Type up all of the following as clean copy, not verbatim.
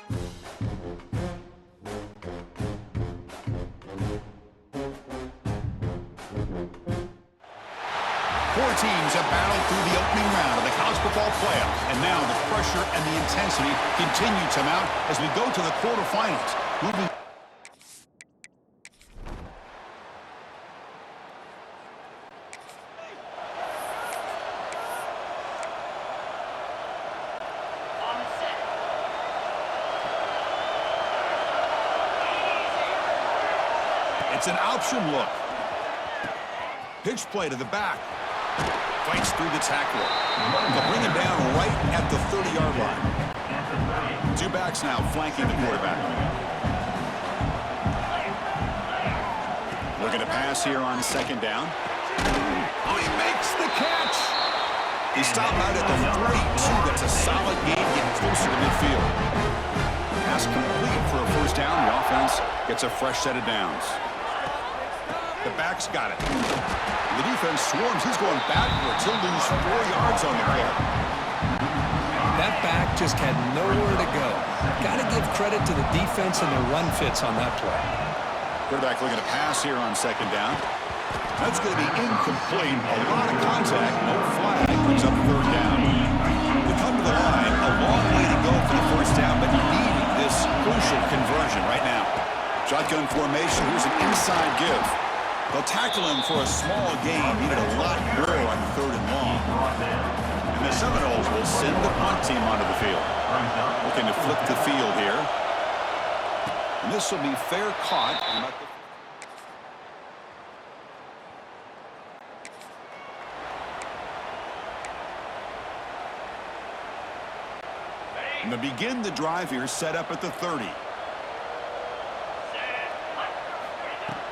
Four teams have battled through the opening round of the college football playoff, and now the pressure and the intensity continue to mount as we go to the quarterfinals. Moving It's an option look. Pitch play to the back. Fights through the tackle. They'll bring him down right at the 30-yard line. Two backs now flanking the quarterback. Looking to pass here on second down. Oh, he makes the catch. He stopped out at the 42. That's a solid gain, getting closer to midfield. Pass complete for a first down. The offense gets a fresh set of downs. The back's got it. The defense swarms. He's going backwards. He'll lose 4 yards on the play. That back just had nowhere to go. Got to give credit to the defense and their run fits on that play. Quarterback looking to pass here on second down. That's going to be incomplete. A lot of contact. No flag. Brings up third down. We come to the line. A long way to go for the first down, but needing this crucial conversion right now. Shotgun formation. Here's an inside give. They'll tackle him for a small gain. Needed a lot more on third and long. And the Seminoles will send the punt team onto the field. Looking to flip the field here. And this will be fair caught. And to begin the drive here, set up at the 30.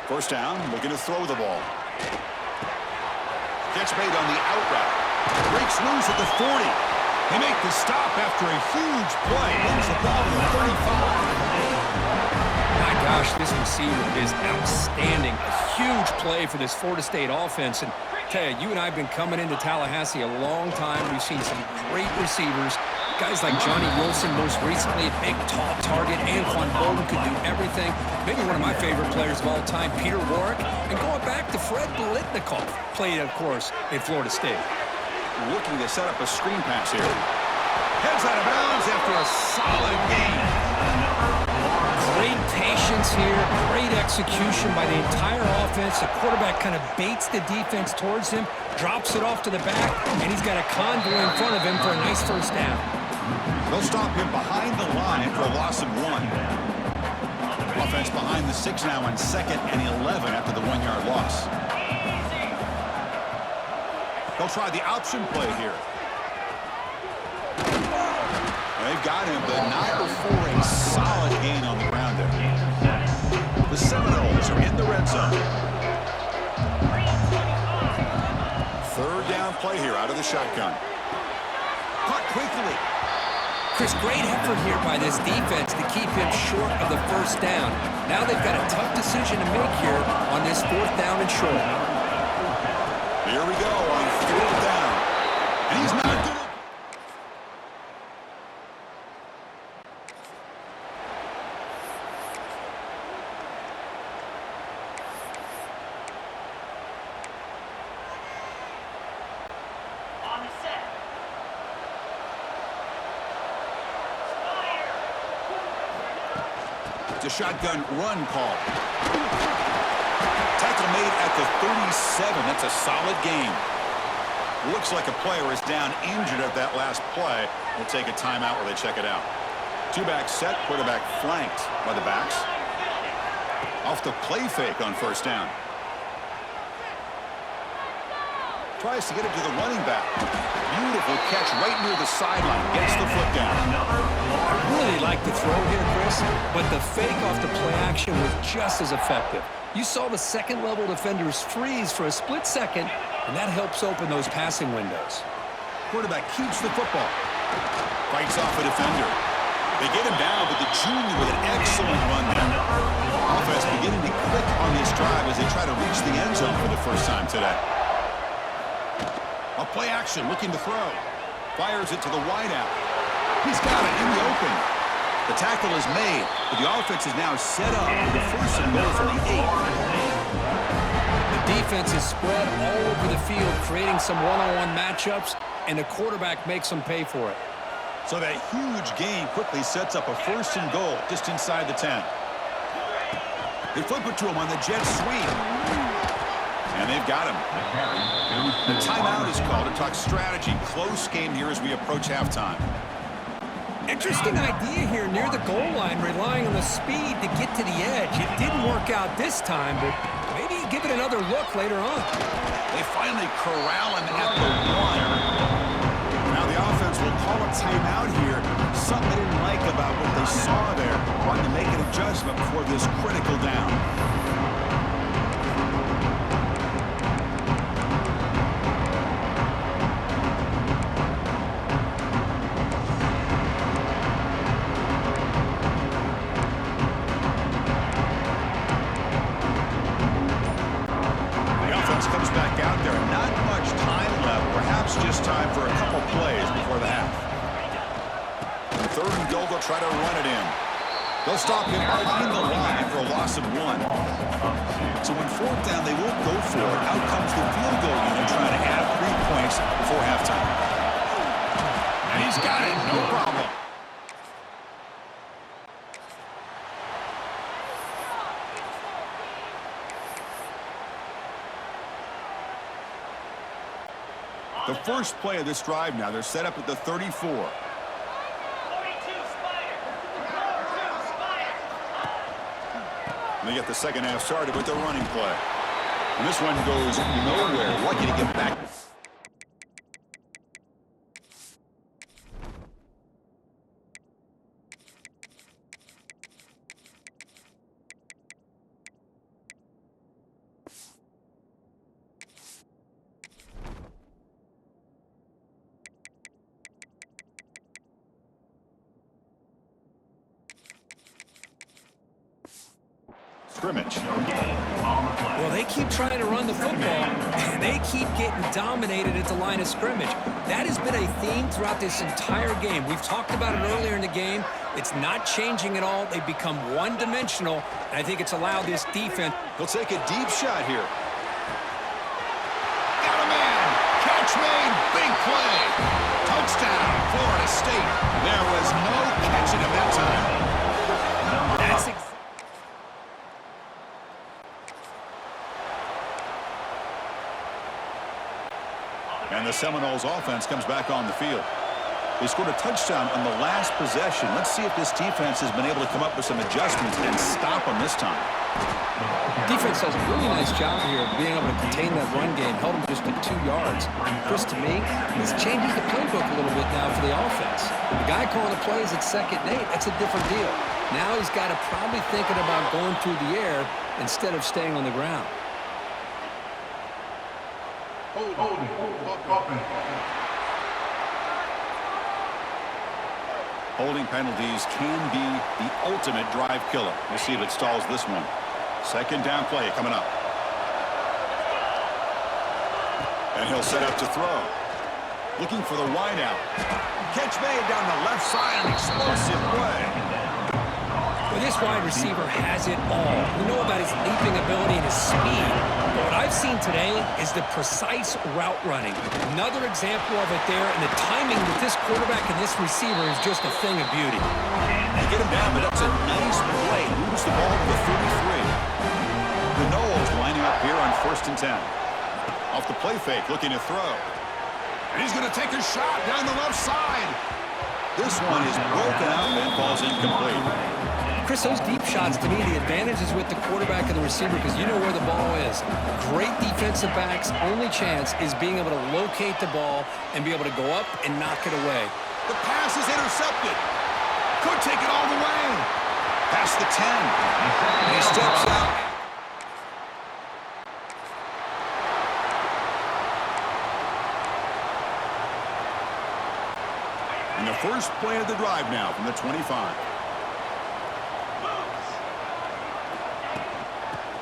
First down, looking to throw the ball. Catch made on the out route. Breaks loose at the 40. They make the stop after a huge play. Wins the ball to the 35. My gosh, this receiver is outstanding. A huge play for this Florida State offense. And tell you, you and I have been coming into Tallahassee a long time. We've seen some great receivers. Guys like Johnny Wilson, most recently, a big, tall target. Anquan Bolden could do everything. Maybe one of my favorite players of all time, Peter Warrick. And going back to Fred Biletnikoff, played, of course, in Florida State. Looking to set up a screen pass here. Heads out of bounds after a solid gain. Great patience here, great execution by the entire offense. The quarterback kind of baits the defense towards him, drops it off to the back, and he's got a convoy in front of him for a nice first down. They'll stop him behind the line for a loss of 1. Offense behind the 6 now on second and 11 after the 1-yard loss. They'll try the option play here. They've got him, but not before a solid gain on the ground there. The Seminoles are in the red zone. Third down play here out of the shotgun. Caught quickly. Chris, great effort here by this defense to keep him short of the first down. Now they've got a tough decision to make here on this 4th down and short. Here we go on 4th down. And he's not good. A shotgun run call. Tackle made at the 37. That's a solid gain. Looks like a player is down injured at that last play. We'll take a timeout while they check it out. Two-back set, quarterback flanked by the backs. Off the play fake on first down. Tries to get it to the running back. Beautiful catch right near the sideline. Gets the foot down. I really like the throw here, Chris, but the fake off the play action was just as effective. You saw the second-level defenders freeze for a split second, and that helps open those passing windows. Quarterback keeps the football. Fights off a defender. They get him down, but the junior with an excellent run there. Offense beginning to click on this drive as they try to reach the end zone for the first time today. A play action, looking to throw. Fires it to the wideout. He's got it in the open. The The tackle is made, but the offense is now set up with a first and goal from the 8. The defense is spread all over the field, creating some one-on-one matchups, and the quarterback makes them pay for it. So that huge gain quickly sets up a first and goal just inside the 10. They flip it to him on the jet sweep. And they've got him. The timeout is called to talk strategy. Close game here as we approach halftime. Interesting idea here near the goal line, relying on the speed to get to the edge. It didn't work out this time, but maybe give it another look later on. They finally corral him at the 1. Now the offense will call a timeout here. Something they didn't like about what they saw there. Wanting to make an adjustment before this critical down. Comes back out there. Not much time left. Perhaps just time for a couple plays before the half. And third and goal, they'll try to run it in. They'll stop him behind the line for a loss of 1. So when fourth down, they won't go for it. Out comes the field goal unit trying to add 3 points before halftime. And he's got it. No problem. The first play of this drive now, they're set up at the 34. And they get the second half started with the running play. And this one goes nowhere. Lucky to get back. Scrimmage. Well, they keep trying to run the football, and they keep getting dominated at the line of scrimmage. That has been a theme throughout this entire game. We've talked about it earlier in the game. It's not changing at all. They've become one-dimensional, and I think it's allowed this defense. He'll take a deep shot here. Got a man. Catch made. Big play. Touchdown, Florida State. There was no catching him that time. That's And the Seminoles offense comes back on the field. They scored a touchdown on the last possession. Let's see if this defense has been able to come up with some adjustments and stop them this time. Defense does a really nice job here of being able to contain that run game, held them just at 2 yards. Chris, to me, this changes the playbook a little bit now for the offense. The guy calling the plays at 2nd and 8, that's a different deal. Now he's got to probably thinking about going through the air instead of staying on the ground. Holding penalties can be the ultimate drive killer. We'll see if it stalls this one. Second down play coming up. And he'll set up to throw. Looking for the wideout. Catch made down the left side, an explosive play. Well, this wide receiver has it all. We know about his leaping ability and his speed. But what I've seen today is the precise route running. Another example of it there, and the timing with this quarterback and this receiver is just a thing of beauty. They get him down, but that's a nice play. Moves the ball to the 33. The Noles lining up here on 1st and 10. Off the play fake, looking to throw. And he's going to take a shot down the left side. This one is broken out and falls incomplete. Chris, those deep shots, to me, the advantage is with the quarterback and the receiver because you know where the ball is. Great defensive backs' only chance is being able to locate the ball and be able to go up and knock it away. The pass is intercepted. Could take it all the way. Past the 10. And he steps out. And the first play of the drive now from the 25.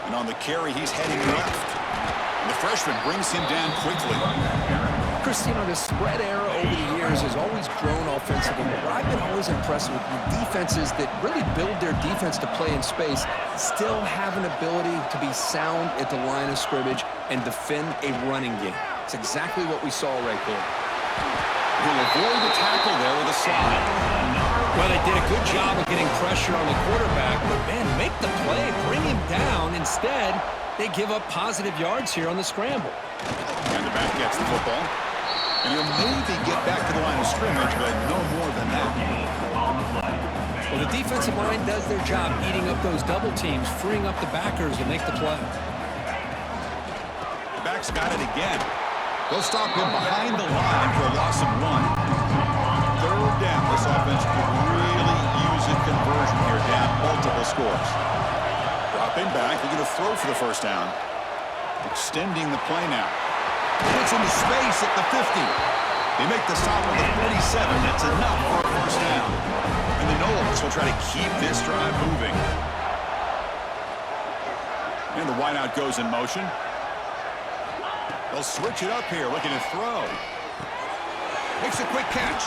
And on the carry, he's heading left. And the freshman brings him down quickly. Chris, you know, the spread era over the years has always grown offensively. But what I've been always impressed with defenses that really build their defense to play in space still have an ability to be sound at the line of scrimmage and defend a running game. It's exactly what we saw right there. He'll avoid the tackle there with a slide. Well, they did a good job of getting pressure on the quarterback, but, man, make the play, bring him down. Instead, they give up positive yards here on the scramble. And the back gets the football. And he'll maybe get back to the line of scrimmage, but no more than that. Well, the defensive line does their job eating up those double teams, freeing up the backers to make the play. The back's got it again. They'll stop him behind the line for a loss of 1. Third down. This offense could really use a conversion here, down multiple scores. Dropping back, they're going to throw for the first down. Extending the play now. Gets into space at the 50. They make the stop at the 47. That's enough for a first down. And the Noles will try to keep this drive moving. And the wideout goes in motion. They'll switch it up here, looking to throw. Makes a quick catch.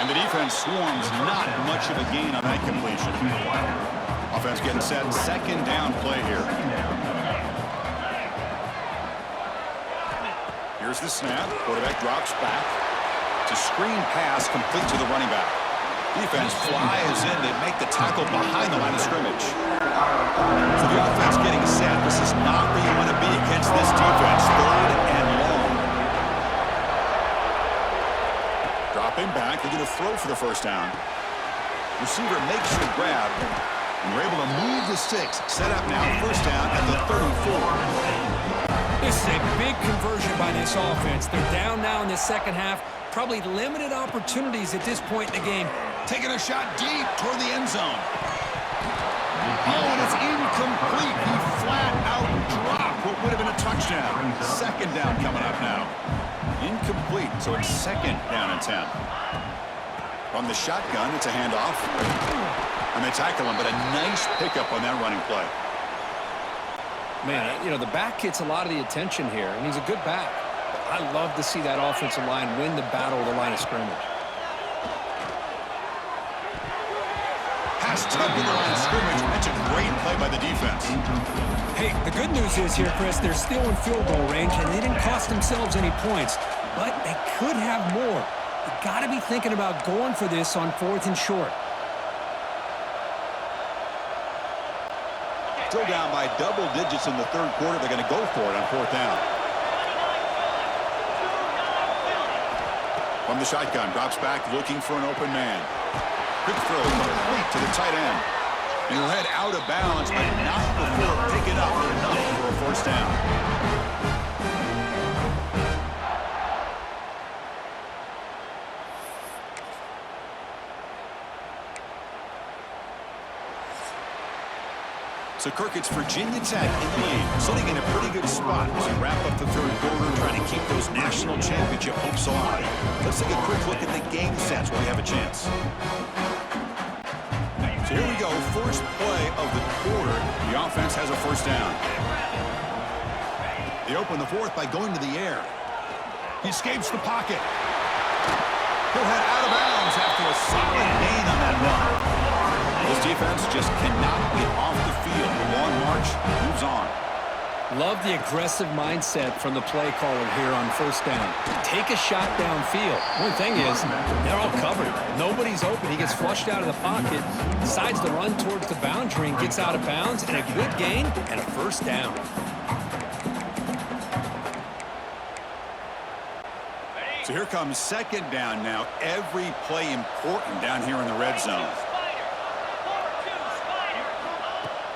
And the defense swarms, not much of a gain on that completion. Offense getting set, second down play here. Here's the snap. Quarterback drops back. It's a screen pass complete to the running back. Defense flies in to make the tackle behind the line of scrimmage. So the offense getting set. This is not where you want to be against this defense. Third and long. Dropping back. They're going to throw for the first down. Receiver makes the grab. And we're able to move the sticks. Set up now. First down at the 34. This is a big conversion by this offense. They're down now in the second half. Probably limited opportunities at this point in the game. Taking a shot deep toward the end zone. Oh, and it's incomplete. He flat out dropped what would have been a touchdown. Second down coming up now. Incomplete, so it's second down and 10. From the shotgun, it's a handoff. And they tackle him, but a nice pickup on that running play. Man, you know, the back gets a lot of the attention here, and he's a good back. I love to see that offensive line win the battle of the line of scrimmage. Pass tucked in the line of scrimmage. That's a great play by the defense. Hey, the good news is here, Chris, they're still in field goal range, and they didn't cost themselves any points, but they could have more. You got to be thinking about going for this on 4th and short. Still down by double digits in the third quarter. They're going to go for it on 4th down. From the shotgun, drops back looking for an open man. Quick throw complete to the tight end. And he'll head out of bounds, but not before picking up enough for a first down. So, Kirk, it's Virginia Tech in the lead, sitting in a pretty good spot as we wrap up the third quarter, trying to keep those national championship hopes alive. Let's take a quick look at the game sets while we have a chance. So here we go, first play of the quarter. The offense has a first down. They open the fourth by going to the air. He escapes the pocket. He'll head out of bounds after a solid gain on that run. This defense just cannot get off the field. The long march moves on. Love the aggressive mindset from the play caller here on first down. Take a shot downfield. One thing is, they're all covered. Nobody's open. He gets flushed out of the pocket, decides to run towards the boundary and gets out of bounds, and a good gain and a first down. So here comes second down now. Every play important down here in the red zone.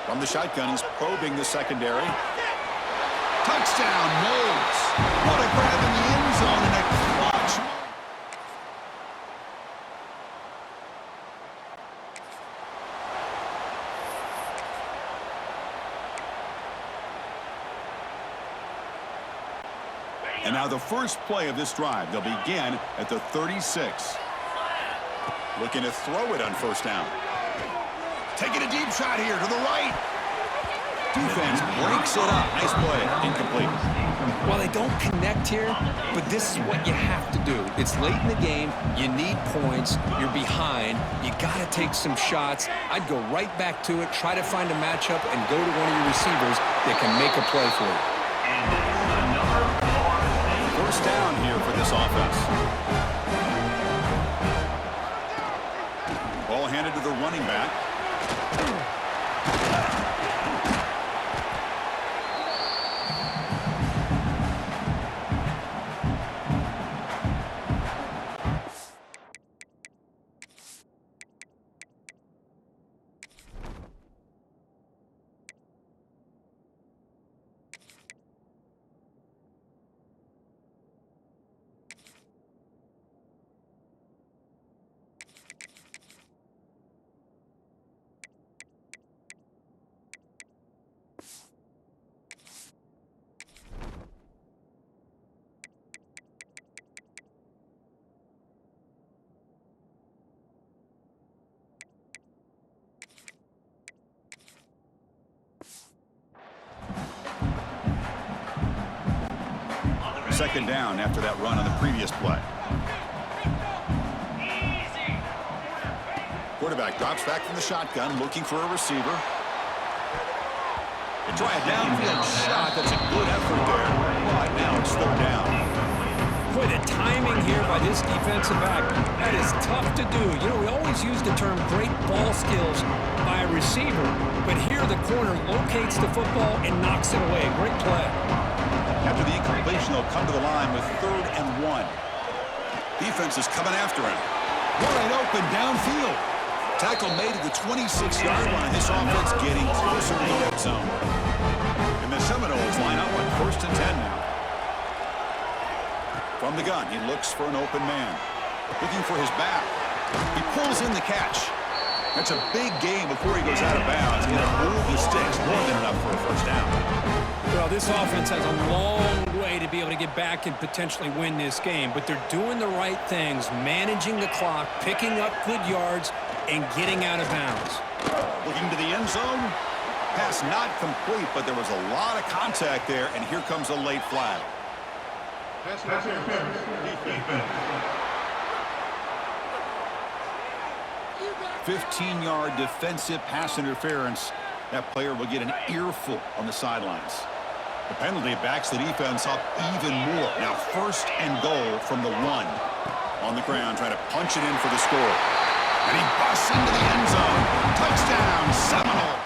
From the shotgun, he's probing the secondary. Touchdown, Noles. What a grab in the end zone and a clutch. And now the first play of this drive. They'll begin at the 36. Looking to throw it on first down. Taking a deep shot here to the right. Defense breaks it up. Nice play. Incomplete. Well, they don't connect here, but this is what you have to do. It's late in the game. You need points. You're behind. You got to take some shots. I'd go right back to it, try to find a matchup, and go to one of your receivers that can make a play for you. First down here for this offense. Ball handed to the running back. Second down after that run on the previous play. Quarterback drops back from the shotgun, looking for a receiver. They try a downfield shot. That's a good effort there. But now it's third down. Boy, the timing here by this defensive back, that is tough to do. You know, we always use the term great ball skills by a receiver, but here the corner locates the football and knocks it away. Great play. After the incompletion, they'll come to the line with 3rd and 1. Defense is coming after him. Wide open downfield. Tackle made at the 26-yard line. This offense getting closer to the red zone. And the Seminoles line up on 1st and 10 now. From the gun, he looks for an open man. Looking for his back. He pulls in the catch. That's a big gain before he goes out of bounds. Going to move the sticks. More than enough for a first down. Well, this offense has a long way to be able to get back and potentially win this game, but they're doing the right things, managing the clock, picking up good yards, and getting out of bounds. Looking to the end zone. Pass not complete, but there was a lot of contact there, and here comes a late flag. 15-yard defensive pass interference. That player will get an earful on the sidelines. The penalty backs the defense up even more. Now 1st and goal from the 1. On the ground, trying to punch it in for the score. And he busts into the end zone. Touchdown, Seminoles.